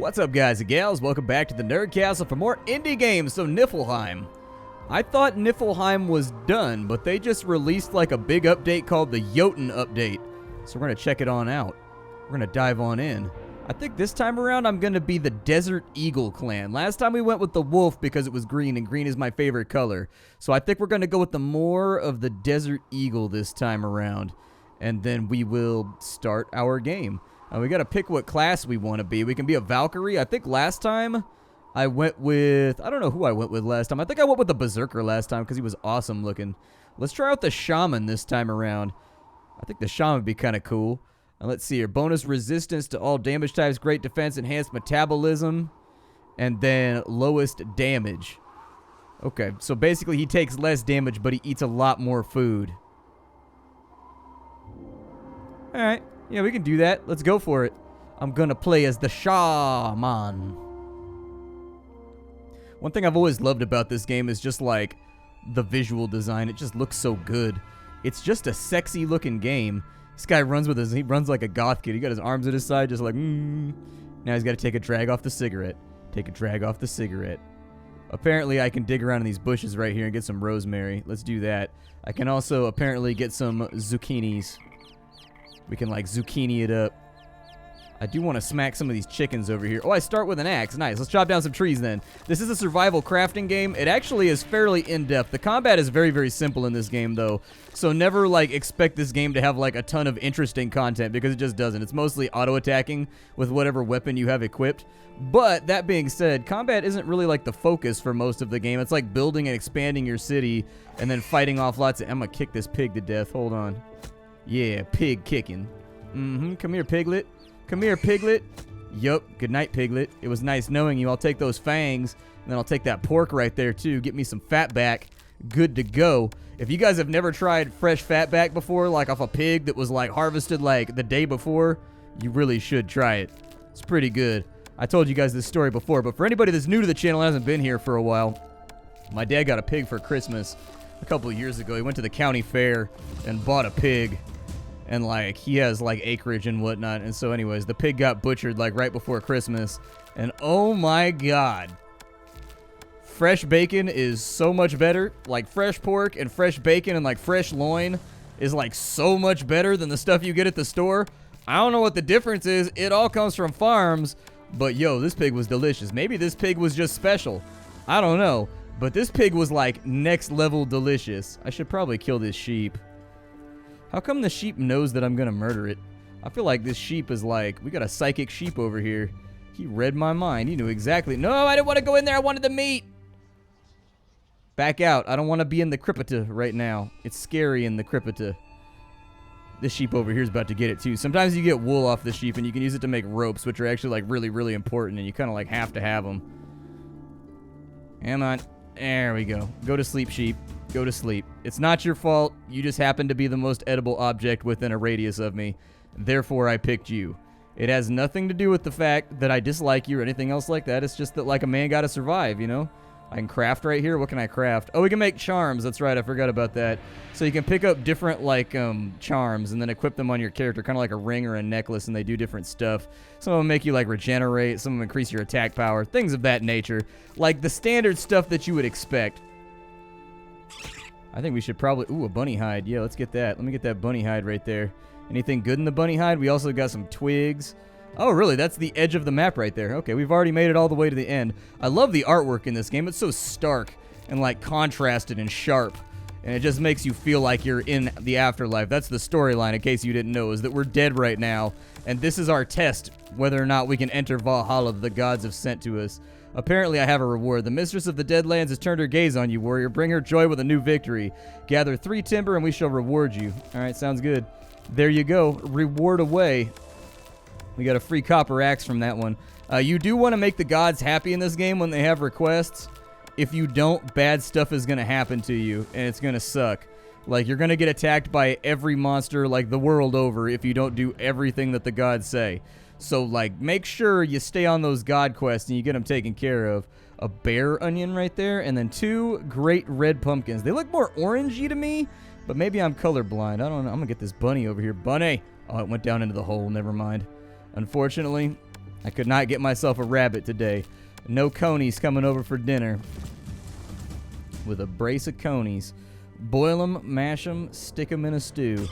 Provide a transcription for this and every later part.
What's up, guys and gals? Welcome back to the Nerd Castle for more indie games. So Niffelheim. I thought Niffelheim was done, but they just released like a big update called the Jotun update. So we're going to check it on out. We're going to dive on in. I think this time around I'm going to be the Desert Eagle clan. Last time we went with the wolf because it was green, and green is my favorite color. So I think we're going to go with the more of the Desert Eagle this time around. And then we will start our game. We got to pick what class we want to be. We can be a Valkyrie. I think last time I went with... I don't know who I went with last time. I think I went with the Berserker last time because he was awesome looking. Let's try out the Shaman this time around. I think the Shaman would be kind of cool. And let's see here. Bonus resistance to all damage types. Great defense. Enhanced metabolism. And then lowest damage. Okay, so basically he takes less damage, but he eats a lot more food. Alright. Yeah, we can do that. Let's go for it. I'm gonna play as the Shaman. One thing I've always loved about this game is just like the visual design. It just looks so good. It's just a sexy looking game. This guy runs with he runs like a goth kid. He got his arms at his side just like, Now he's got to take a drag off the cigarette. Take a drag off the cigarette. Apparently I can dig around in these bushes right here and get some rosemary. Let's do that. I can also apparently get some zucchinis. We can like zucchini it up. I do want to smack some of these chickens over here. Oh, I start with an axe. Nice. Let's chop down some trees then. This is a survival crafting game. It actually is fairly in-depth. The combat is very, very simple in this game, though. So never, like, expect this game to have, like, a ton of interesting content, because it just doesn't. It's mostly auto-attacking with whatever weapon you have equipped. But, that being said, combat isn't really, like, the focus for most of the game. It's like building and expanding your city and then fighting off lots of... I'm gonna kick this pig to death. Hold on. Yeah, pig kicking. Come here, piglet. Come here, piglet. Yup. Good night, piglet. It was nice knowing you. I'll take those fangs, and then I'll take that pork right there, too. Get me some fat back. Good to go. If you guys have never tried fresh fat back before, like off a pig that was, like, harvested, like, the day before, you really should try it. It's pretty good. I told you guys this story before, but for anybody that's new to the channel and hasn't been here for a while, my dad got a pig for Christmas a couple of years ago. He went to the county fair and bought a pig. And, like, he has, like, acreage and whatnot. And so, anyways, the pig got butchered, like, right before Christmas. And, oh, my God. Fresh bacon is so much better. Like, fresh pork and fresh bacon and, like, fresh loin is, like, so much better than the stuff you get at the store. I don't know what the difference is. It all comes from farms. But, yo, this pig was delicious. Maybe this pig was just special. I don't know. But this pig was, like, next level delicious. I should probably kill this sheep. How come the sheep knows that I'm gonna murder it? I feel like this sheep is like, we got a psychic sheep over here. He read my mind. He knew exactly. No, I didn't want to go in there. I wanted the meat. Back out. I don't want to be in the CRYPT right now. It's scary in the CRYPT. This sheep over here is about to get it too. Sometimes you get wool off the sheep and you can use it to make ropes, which are actually like really, really important, and you kind of like have to have them. Come on. There we go. Go to sleep, sheep. Go to sleep. It's not your fault. You just happen to be the most edible object within a radius of me. Therefore, I picked you. It has nothing to do with the fact that I dislike you or anything else like that. It's just that, like, a man gotta survive, you know? I can craft right here. What can I craft? Oh, we can make charms. That's right. I forgot about that. So you can pick up different, like, charms and then equip them on your character, kind of like a ring or a necklace, and they do different stuff. Some of them make you, like, regenerate. Some of them increase your attack power. Things of that nature. Like the standard stuff that you would expect. I think we should probably... Ooh, a bunny hide. Yeah, let's get that. Let me get that bunny hide right there. Anything good in the bunny hide? We also got some twigs. Oh, really? That's the edge of the map right there. Okay, we've already made it all the way to the end. I love the artwork in this game. It's so stark and, like, contrasted and sharp. And it just makes you feel like you're in the afterlife. That's the storyline, in case you didn't know, is that we're dead right now. And this is our test, whether or not we can enter Valhalla that the gods have sent to us. Apparently, I have a reward. The mistress of the Deadlands has turned her gaze on you, warrior. Bring her joy with a new victory. Gather 3 timber, and we shall reward you. All right, sounds good. There you go. Reward away. We got a free copper axe from that one. You do want to make the gods happy in this game when they have requests. If you don't, bad stuff is going to happen to you, and it's going to suck. Like, you're going to get attacked by every monster, like, the world over if you don't do everything that the gods say. So, like, make sure you stay on those god quests and you get them taken care of. A bear onion right there, and then 2 great red pumpkins. They look more orangey to me, but maybe I'm colorblind. I don't know. I'm going to get this bunny over here. Bunny! Oh, it went down into the hole. Never mind. Unfortunately, I could not get myself a rabbit today. No conies coming over for dinner. With a brace of conies. Boil them, mash them, stick them in a stew.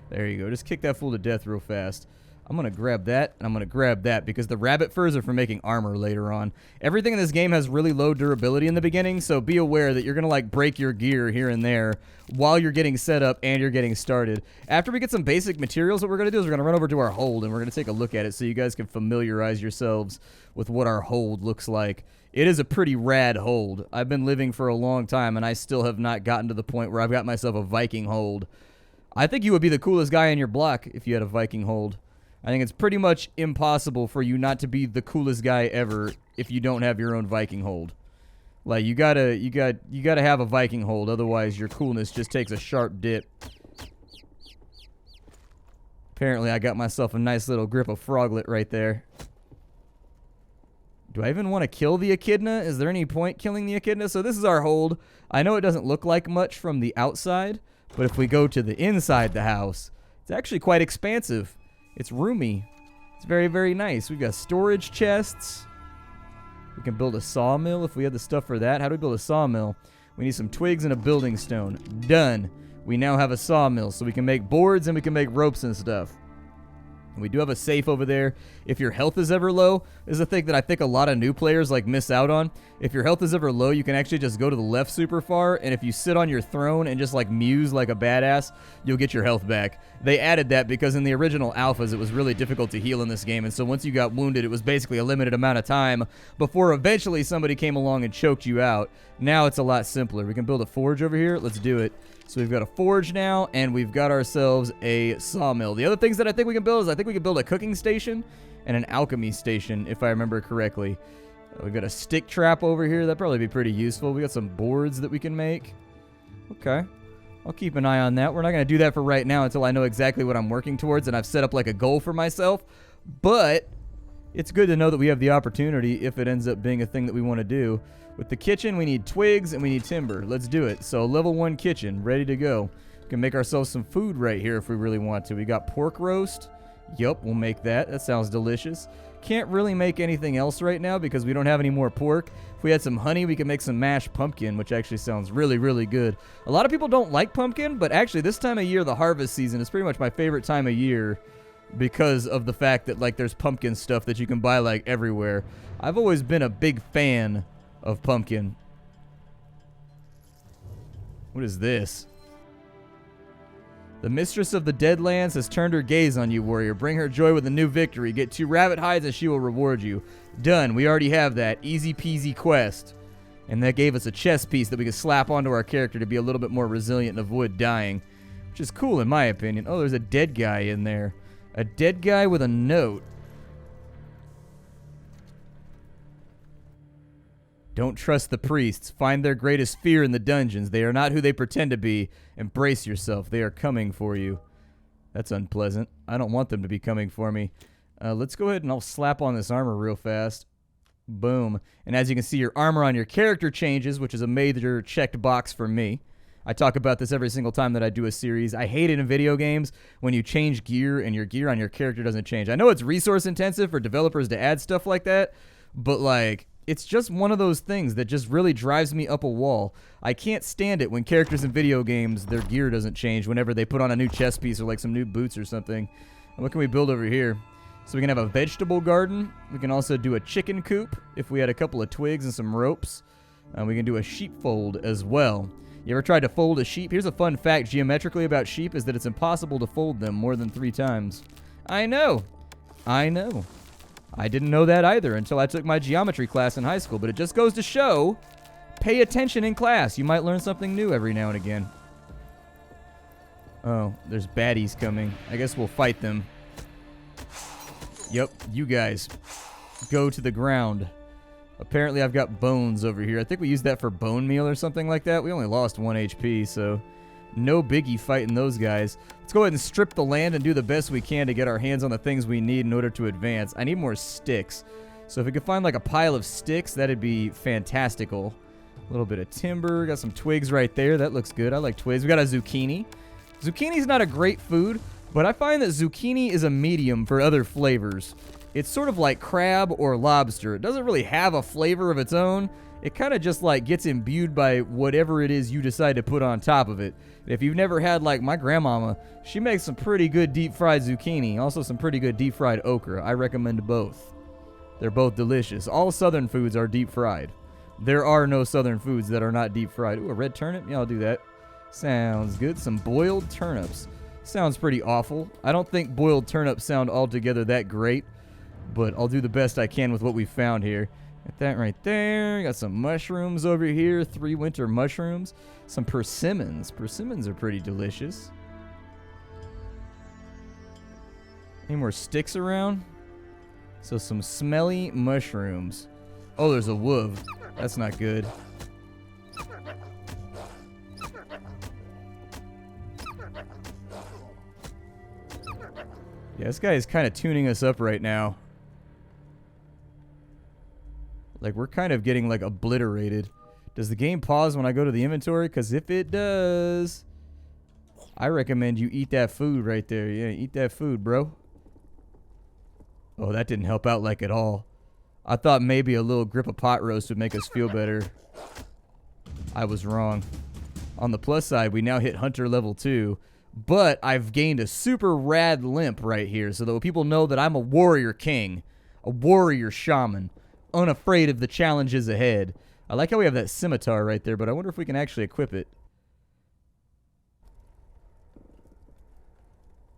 There you go. Just kick that fool to death real fast. I'm going to grab that, and I'm going to grab that, because the rabbit furs are for making armor later on. Everything in this game has really low durability in the beginning, so be aware that you're going to, like, break your gear here and there while you're getting set up and you're getting started. After we get some basic materials, what we're going to do is we're going to run over to our hold, and we're going to take a look at it so you guys can familiarize yourselves with what our hold looks like. It is a pretty rad hold. I've been living for a long time, and I still have not gotten to the point where I've got myself a Viking hold. I think you would be the coolest guy in your block if you had a Viking hold. I think it's pretty much impossible for you not to be the coolest guy ever if you don't have your own Viking hold. Like, you gotta have a Viking hold, otherwise your coolness just takes a sharp dip. Apparently I got myself a nice little grip of froglet right there. Do I even want to kill the echidna? Is there any point killing the echidna? So this is our hold. I know it doesn't look like much from the outside, but if we go to the inside the house, it's actually quite expansive. It's roomy. It's very, very nice. We've got storage chests. We can build a sawmill if we had the stuff for that. How do we build a sawmill? We need some twigs and a building stone. Done. We now have a sawmill, so we can make boards and we can make ropes and stuff. We do have a safe over there. If your health is ever low, this is a thing that I think a lot of new players like miss out on. If your health is ever low, you can actually just go to the left super far, and if you sit on your throne and just like muse like a badass, you'll get your health back. They added that because in the original alphas, it was really difficult to heal in this game, and so once you got wounded, it was basically a limited amount of time before eventually somebody came along and choked you out. Now it's a lot simpler. We can build a forge over here. Let's do it. So we've got a forge now, and we've got ourselves a sawmill. The other things that I think we can build is I think we can build a cooking station and an alchemy station, if I remember correctly. We've got a stick trap over here. That'd probably be pretty useful. We got some boards that we can make. Okay. I'll keep an eye on that. We're not going to do that for right now until I know exactly what I'm working towards, and I've set up like a goal for myself. But it's good to know that we have the opportunity if it ends up being a thing that we want to do. With the kitchen, we need twigs and we need timber. Let's do it. So level 1 kitchen, ready to go. We can make ourselves some food right here if we really want to. We got pork roast. Yup, we'll make that. That sounds delicious. Can't really make anything else right now because we don't have any more pork. If we had some honey, we could make some mashed pumpkin, which actually sounds really, really good. A lot of people don't like pumpkin, but actually this time of year, the harvest season, is pretty much my favorite time of year because of the fact that like there's pumpkin stuff that you can buy like everywhere. I've always been a big fan of pumpkin. What is this? The mistress of the Deadlands has turned her gaze on you, warrior. Bring her joy with a new victory. Get 2 rabbit hides and she will reward you. Done. We already have that. Easy peasy quest. And that gave us a chest piece that we could slap onto our character to be a little bit more resilient and avoid dying. Which is cool in my opinion. Oh, there's a dead guy in there. A dead guy with a note. Don't trust the priests. Find their greatest fear in the dungeons. They are not who they pretend to be. Embrace yourself. They are coming for you. That's unpleasant. I don't want them to be coming for me. Let's go ahead and I'll slap on this armor real fast. Boom. And as you can see, your armor on your character changes, which is a major checked box for me. I talk about this every single time that I do a series. I hate it in video games when you change gear and your gear on your character doesn't change. I know it's resource intensive for developers to add stuff like that, but like, it's just one of those things that just really drives me up a wall. I can't stand it when characters in video games, their gear doesn't change whenever they put on a new chest piece or like some new boots or something. And what can we build over here? So we can have a vegetable garden. We can also do a chicken coop if we had a couple of twigs and some ropes. We can do a sheepfold as well. You ever tried to fold a sheep? Here's a fun fact geometrically about sheep is that it's impossible to fold them more than 3 times. I know. I know. I didn't know that either until I took my geometry class in high school, but it just goes to show, pay attention in class. You might learn something new every now and again. Oh, there's baddies coming. I guess we'll fight them. Yep, you guys, go to the ground. Apparently I've got bones over here. I think we used that for bone meal or something like that. We only lost 1 HP, so no biggie fighting those guys. Let's go ahead and strip the land and do the best we can to get our hands on the things we need in order to advance. I need more sticks. So if we could find like a pile of sticks, that'd be fantastical. A little bit of timber. Got some twigs right there. That looks good. I like twigs. We got a zucchini. Zucchini's not a great food, but I find that zucchini is a medium for other flavors. It's sort of like crab or lobster. It doesn't really have a flavor of its own. It kind of just like gets imbued by whatever it is you decide to put on top of it. If you've never had, like, my grandmama, she makes some pretty good deep fried zucchini, also some pretty good deep fried okra. I recommend both. They're both delicious. All southern foods are deep fried. There are no southern foods that are not deep fried. Ooh, a red turnip? Yeah, I'll do that. Sounds good. Some boiled turnips. Sounds pretty awful. I don't think boiled turnips sound altogether that great, but I'll do the best I can with what we found here. Got that right there. Got some mushrooms over here. 3 winter mushrooms. Some persimmons. Persimmons are pretty delicious. Any more sticks around? So some smelly mushrooms. Oh, there's a wolf. That's not good. Yeah, this guy is kind of tuning us up right now. Like, we're kind of getting, like, obliterated. Does the game pause when I go to the inventory? Because if it does, I recommend you eat that food right there. Yeah, eat that food, bro. Oh, that didn't help out, like, at all. I thought maybe a little grip of pot roast would make us feel better. I was wrong. On the plus side, we now hit Hunter level 2. But I've gained a super rad limp right here, so that people know that I'm a warrior king. A warrior shaman. Unafraid of the challenges ahead. I like how we have that scimitar right there, but I wonder if we can actually equip it.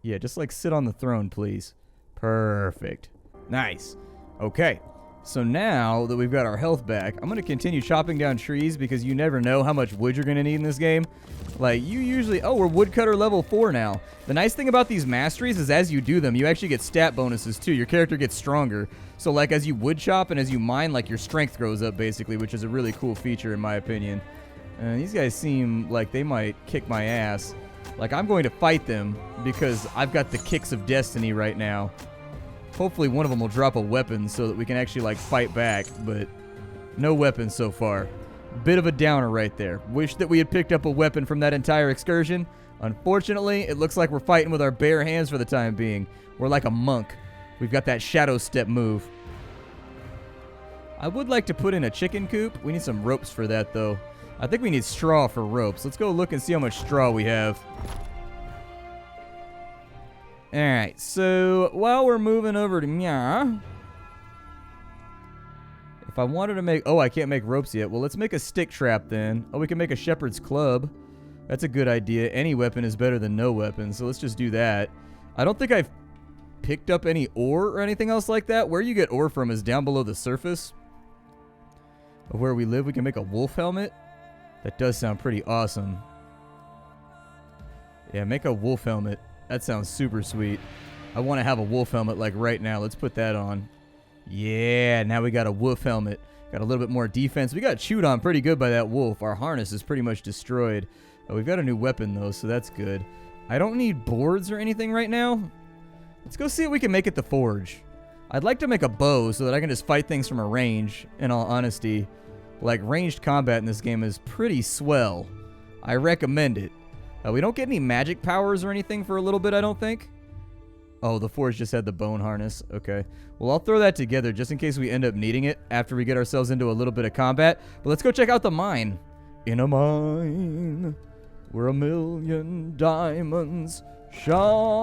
Yeah, just like sit on the throne, please. Perfect. Nice. Okay. So now that we've got our health back, I'm going to continue chopping down trees because you never know how much wood you're going to need in this game. Like, you usually... Oh, we're woodcutter level 4 now. The nice thing about these masteries is as you do them, you actually get stat bonuses too. Your character gets stronger. So, like, as you wood chop and as you mine, like, your strength grows up, basically, which is a really cool feature in my opinion. These guys seem like they might kick my ass. Like, I'm going to fight them because I've got the kicks of destiny right now. Hopefully one of them will drop a weapon so that we can actually, like, fight back, but no weapons so far. Bit of a downer right there. Wish that we had picked up a weapon from that entire excursion. Unfortunately, it looks like we're fighting with our bare hands for the time being. We're like a monk. We've got that shadow step move. I would like to put in a chicken coop. We need some ropes for that, though. I think we need straw for ropes. Let's go look and see how much straw we have. Alright, so while we're moving over to Nya, if I wanted to make... Oh, I can't make ropes yet. Well, let's make a stick trap then. Oh, we can make a shepherd's club. That's a good idea. Any weapon is better than no weapon, so let's just do that. I don't think I've picked up any ore or anything else like that. Where you get ore from is down below the surface of where we live. We can make a wolf helmet. That does sound pretty awesome. Yeah, make a wolf helmet. That sounds super sweet. I want to have a wolf helmet like right now. Let's put that on. Yeah, now we got a wolf helmet. Got a little bit more defense. We got chewed on pretty good by that wolf. Our harness is pretty much destroyed. We've got a new weapon though, so that's good. I don't need boards or anything right now. Let's go see what we can make at the forge. I'd like to make a bow so that I can just fight things from a range, in all honesty. Like, ranged combat in this game is pretty swell. I recommend it. We don't get any magic powers or anything for a little bit, I don't think. Oh, the forge just had the bone harness. Okay. Well, I'll throw that together just in case we end up needing it after we get ourselves into a little bit of combat. But let's go check out the mine. In a mine where 1,000,000 diamonds shine.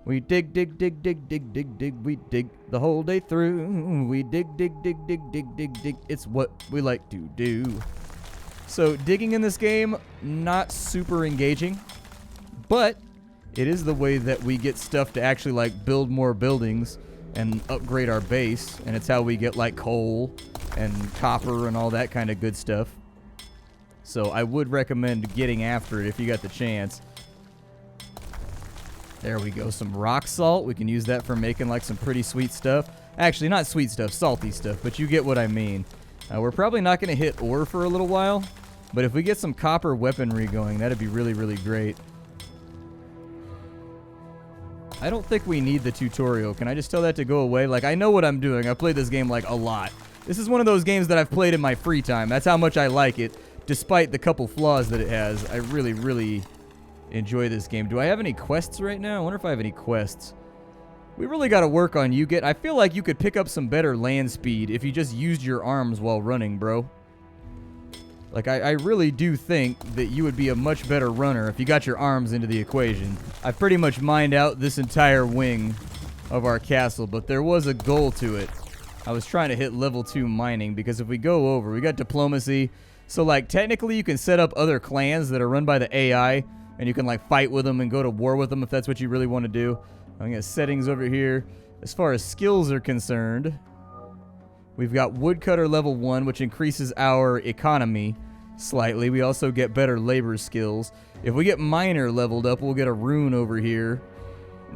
We dig, dig, dig, dig, dig, dig, dig. We dig the whole day through. We dig, dig, dig, dig, dig, dig, dig. It's what we like to do. So digging in this game, not super engaging, but it is the way that we get stuff to actually like build more buildings and upgrade our base, and it's how we get like coal and copper and all that kind of good stuff. So I would recommend getting after it if you got the chance. There we go, some rock salt. We can use that for making like some pretty sweet stuff. Actually, not sweet stuff, salty stuff, but you get what I mean. We're probably not going to hit ore for a little while, but if we get some copper weaponry going, that'd be really, really great. I don't think we need the tutorial. Can I just tell that to go away? Like, I know what I'm doing. I've played this game, like, a lot. This is one of those games that I've played in my free time. That's how much I like it, despite the couple flaws that it has. I really, really enjoy this game. Do I have any quests right now? I wonder if I have any quests. We really got to work on you. I feel like you could pick up some better land speed if you just used your arms while running, bro. Like, I really do think that you would be a much better runner if you got your arms into the equation. I've pretty much mined out this entire wing of our castle, but there was a goal to it. I was trying to hit level 2 mining, because if we go over, we got diplomacy. So, like, technically you can set up other clans that are run by the AI, and you can, like, fight with them and go to war with them if that's what you really want to do. I got settings over here. As far as skills are concerned, we've got woodcutter level 1, which increases our economy slightly. We also get better labor skills. If we get miner leveled up, we'll get a rune over here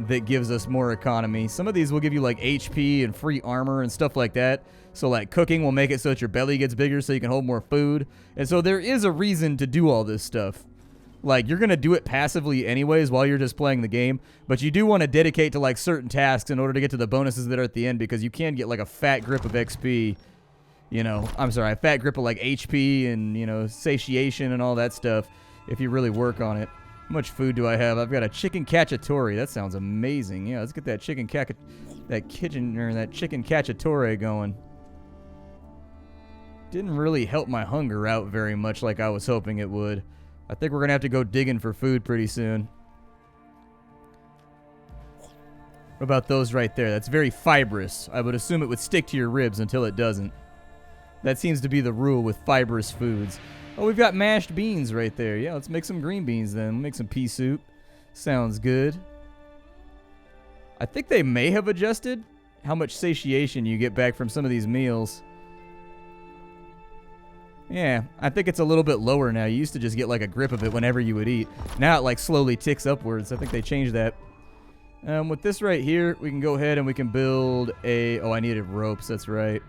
that gives us more economy. Some of these will give you like HP and free armor and stuff like that. So like cooking will make it so that your belly gets bigger so you can hold more food. And so there is a reason to do all this stuff. Like, you're going to do it passively anyways while you're just playing the game, but you do want to dedicate to, like, certain tasks in order to get to the bonuses that are at the end, because you can get, like, a fat grip of XP, you know, I'm sorry, a fat grip of, like, HP and, you know, satiation and all that stuff if you really work on it. How much food do I have? I've got a chicken cacciatore. That sounds amazing. Yeah, let's get that chicken cacciatore going. Didn't really help my hunger out very much like I was hoping it would. I think we're going to have to go digging for food pretty soon. What about those right there? That's very fibrous. I would assume it would stick to your ribs until it doesn't. That seems to be the rule with fibrous foods. Oh, we've got mashed beans right there. Yeah, let's make some green beans then. Make some pea soup. Sounds good. I think they may have adjusted how much satiation you get back from some of these meals. Yeah, I think it's a little bit lower now. You used to just get like a grip of it whenever you would eat. Now it like slowly ticks upwards. I think they changed that. With this right here, we can go ahead and we can build a... Oh, I needed ropes. That's right.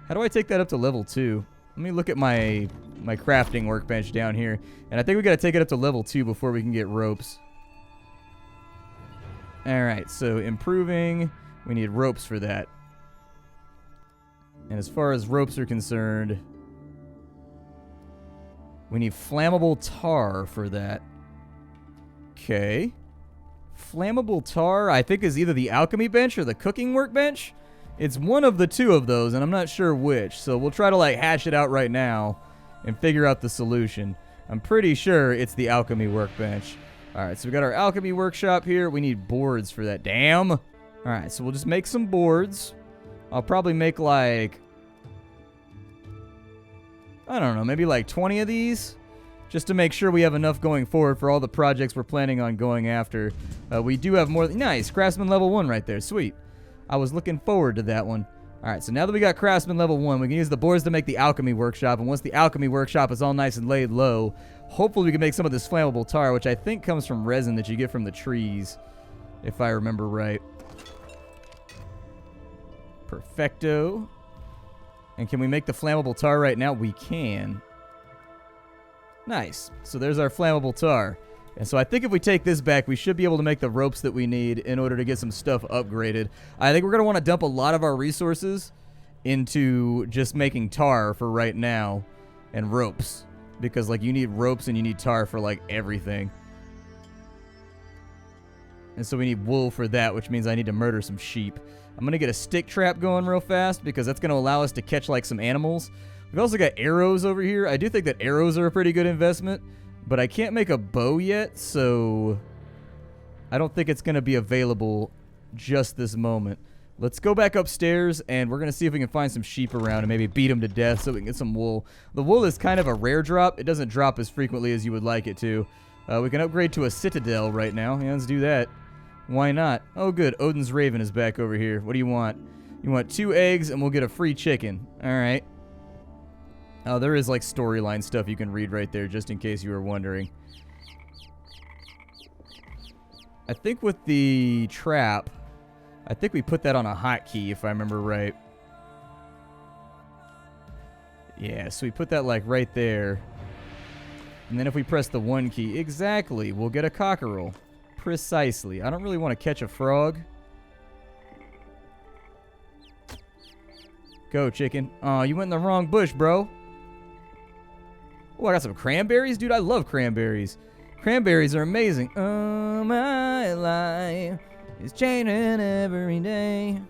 How do I take that up to level 2? Let me look at my crafting workbench down here. And I think we got to take it up to level 2 before we can get ropes. Alright, so improving. We need ropes for that. And as far as ropes are concerned... We need flammable tar for that. Okay. Flammable tar, I think, is either the alchemy bench or the cooking workbench. It's one of the two of those, and I'm not sure which. So we'll try to, like, hash it out right now and figure out the solution. I'm pretty sure it's the alchemy workbench. All right, so we got our alchemy workshop here. We need boards for that. Damn. All right, so we'll just make some boards. I'll probably make, like... I don't know, maybe like 20 of these, just to make sure we have enough going forward for all the projects we're planning on going after. We do have more. Nice, Craftsman level 1 right there. Sweet. I was looking forward to that one. All right, so now that we got Craftsman level 1, we can use the boards to make the alchemy workshop. And once the alchemy workshop is all nice and laid low, hopefully we can make some of this flammable tar, which I think comes from resin that you get from the trees, if I remember right. Perfecto. And can we make the flammable tar right now? We can. Nice. So there's our flammable tar. And so I think if we take this back, we should be able to make the ropes that we need in order to get some stuff upgraded. I think we're going to want to dump a lot of our resources into just making tar for right now and ropes. Because, like, you need ropes and you need tar for, like, everything. And so we need wool for that, which means I need to murder some sheep. I'm going to get a stick trap going real fast because that's going to allow us to catch, like, some animals. We've also got arrows over here. I do think that arrows are a pretty good investment, but I can't make a bow yet, so I don't think it's going to be available just this moment. Let's go back upstairs, and we're going to see if we can find some sheep around and maybe beat them to death so we can get some wool. The wool is kind of a rare drop. It doesn't drop as frequently as you would like it to. We can upgrade to a citadel right now. Yeah, let's do that. Why not? Oh, good. Odin's Raven is back over here. What do you want? You want 2 eggs, and we'll get a free chicken. All right. Oh, there is, like, storyline stuff you can read right there, just in case you were wondering. I think with the trap, I think we put that on a hotkey, if I remember right. Yeah, so we put that, like, right there. And then if we press the 1 key, exactly, we'll get a cockerel. Precisely. I don't really want to catch a frog. Go, chicken. Oh, you went in the wrong bush, bro. Oh, I got some cranberries? Dude, I love cranberries. Cranberries are amazing. Oh, my life is changing every day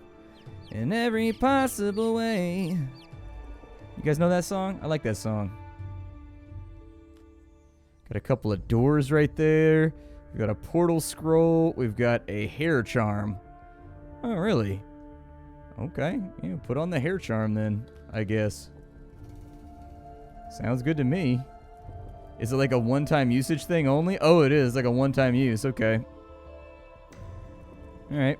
in every possible way. You guys know that song? I like that song. Got a couple of doors right there. We've got a portal scroll. We've got a hair charm. Oh, really? Okay. Yeah, put on the hair charm then, I guess. Sounds good to me. Is it like a one-time usage thing only? Oh, it is like a one-time use. Okay. Alright.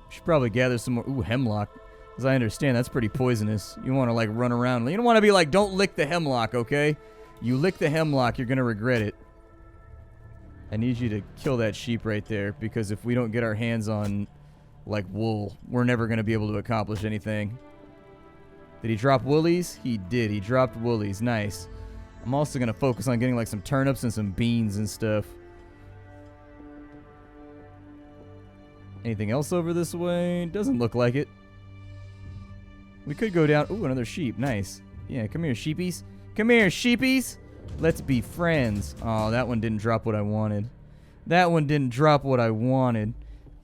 Should probably gather some more. Ooh, hemlock. As I understand, that's pretty poisonous. You want to like run around. You don't want to be like, don't lick the hemlock, okay? You lick the hemlock, you're going to regret it. I need you to kill that sheep right there, because if we don't get our hands on like wool, we're never going to be able to accomplish anything. Did he drop woolies? He did. He dropped woolies. Nice. I'm also going to focus on getting like some turnips and some beans and stuff. Anything else over this way? Doesn't look like it. We could go down. Ooh, another sheep. Nice. Yeah, come here, sheepies. Come here, sheepies. Let's be friends. Oh, that one didn't drop what I wanted. That one didn't drop what I wanted.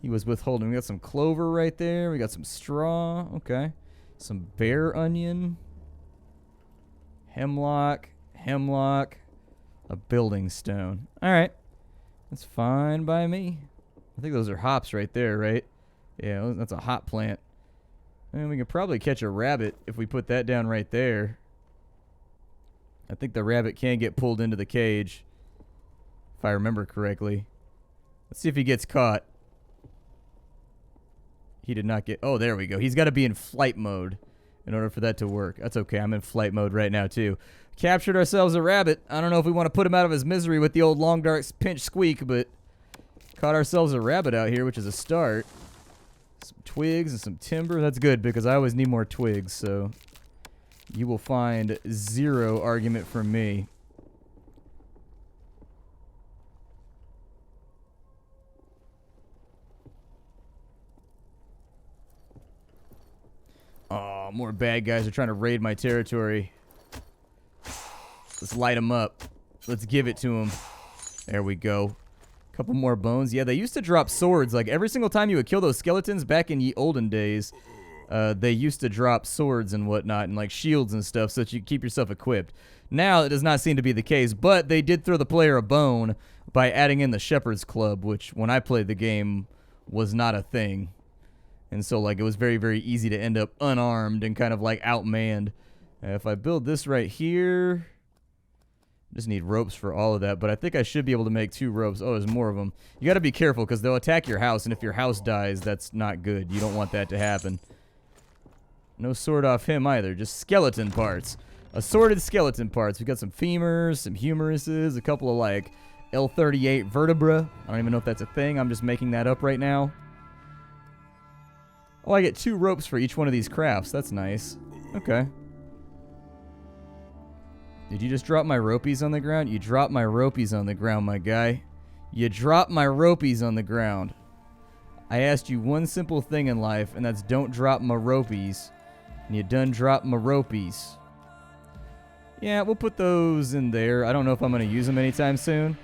He was withholding. We got some clover right there. We got some straw. Okay. Some bear onion. Hemlock. Hemlock. A building stone. All right. That's fine by me. I think those are hops right there, right? Yeah, that's a hop plant. And we could probably catch a rabbit if we put that down right there. I think the rabbit can get pulled into the cage, if I remember correctly. Let's see if he gets caught. He did not get... Oh, there we go. He's got to be in flight mode in order for that to work. That's okay. I'm in flight mode right now, too. Captured ourselves a rabbit. I don't know if we want to put him out of his misery with the old long, dark pinch squeak, but caught ourselves a rabbit out here, which is a start. Some twigs and some timber. That's good, because I always need more twigs, so you will find zero argument from me. Oh, more bad guys are trying to raid my territory. Let's light them up. Let's give it to them. There we go. Couple more bones. Yeah, they used to drop swords. Like, every single time you would kill those skeletons back in ye olden days, they used to drop swords and whatnot, and like shields and stuff, so that you keep yourself equipped. Now, it does not seem to be the case, but they did throw the player a bone by adding in the Shepherd's Club, which, when I played the game, was not a thing. And so, like, it was very, very easy to end up unarmed and kind of, like, outmanned. If I build this right here... Just need ropes for all of that, but I think I should be able to make 2 ropes. Oh, there's more of them. You got to be careful, because they'll attack your house, and if your house dies, that's not good. You don't want that to happen. No sword off him either, just skeleton parts. Assorted skeleton parts. We got some femurs, some humeruses, a couple of, like, L38 vertebra. I don't even know if that's a thing. I'm just making that up right now. Oh, I get 2 ropes for each one of these crafts. That's nice. Okay. Did you just drop my ropies on the ground? You dropped my ropies on the ground, my guy. You dropped my ropies on the ground. I asked you one simple thing in life, and that's don't drop my ropies. And you done dropped my ropies. Yeah, we'll put those in there. I don't know if I'm going to use them anytime soon.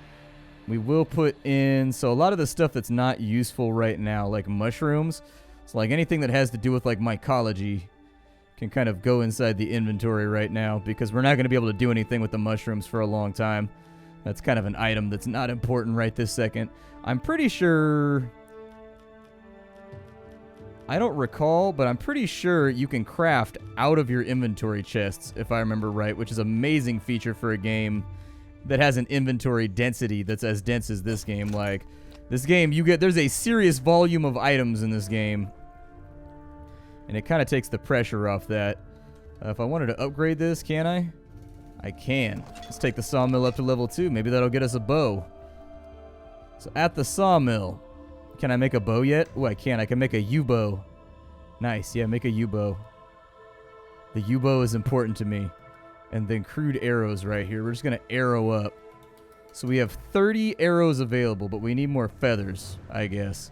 We will put in... So a lot of the stuff that's not useful right now, like mushrooms, so like anything that has to do with like mycology, can kind of go inside the inventory right now, because we're not going to be able to do anything with the mushrooms for a long time. That's kind of an item that's not important right this second. I'm pretty sure... I don't recall, but I'm pretty sure you can craft out of your inventory chests, if I remember right, which is an amazing feature for a game that has an inventory density that's as dense as this game. Like, this game, there's a serious volume of items in this game. And it kind of takes the pressure off that. If I wanted to upgrade this, can I? I can. Let's take the sawmill up to level 2. Maybe that'll get us a bow. So at the sawmill, can I make a bow yet? Oh, I can. I can make a U-bow. Nice. Yeah, make a U-bow. The U-bow is important to me. And then crude arrows right here. We're just going to arrow up. So we have 30 arrows available, but we need more feathers, I guess.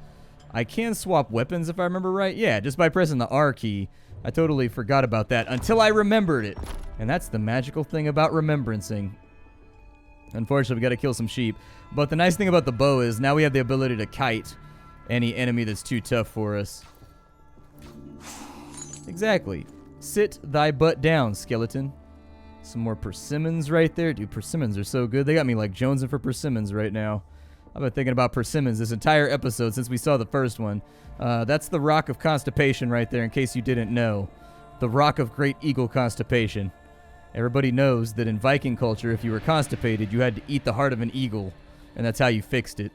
I can swap weapons if I remember right. Yeah, just by pressing the R key. I totally forgot about that until I remembered it. And that's the magical thing about remembrancing. Unfortunately, we got to kill some sheep. But the nice thing about the bow is now we have the ability to kite. any enemy that's too tough for us. Exactly. Sit thy butt down, skeleton. Some more persimmons right there. Dude, persimmons are so good. They got me like jonesing for persimmons right now. I've been thinking about persimmons this entire episode since we saw the first one. That's the Rock of Constipation right there, in case you didn't know. The Rock of Great Eagle Constipation. Everybody knows that in Viking culture, if you were constipated, you had to eat the heart of an eagle, and that's how you fixed it.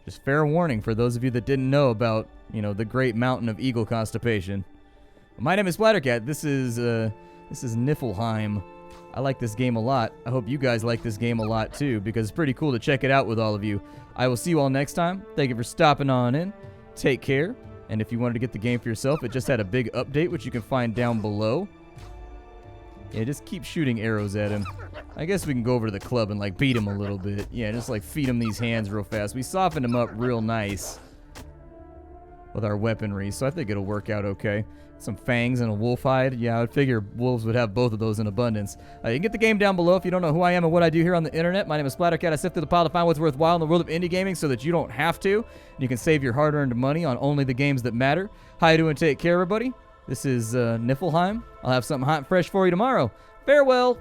Just fair warning for those of you that didn't know about, you know, the great mountain of eagle constipation. My name is Splattercat. This is Niffelheim. I like this game a lot. I hope you guys like this game a lot too, because it's pretty cool to check it out with all of you. I will see you all next time. Thank you for stopping on in. Take care. And if you wanted to get the game for yourself, it just had a big update, which you can find down below. Yeah, just keep shooting arrows at him. I guess we can go over to the club and like beat him a little bit. Yeah, just like feed him these hands real fast. We softened him up real nice with our weaponry, so I think it'll work out okay. Some fangs and a wolf hide. Yeah, I would figure wolves would have both of those in abundance. You can get the game down below if you don't know who I am and what I do here on the internet. My name is Splattercat. I sift through the pile to find what's worthwhile in the world of indie gaming so that you don't have to. And you can save your hard-earned money on only the games that matter. How you doing? Take care, everybody. This is Niffelheim. I'll have something hot and fresh for you tomorrow. Farewell.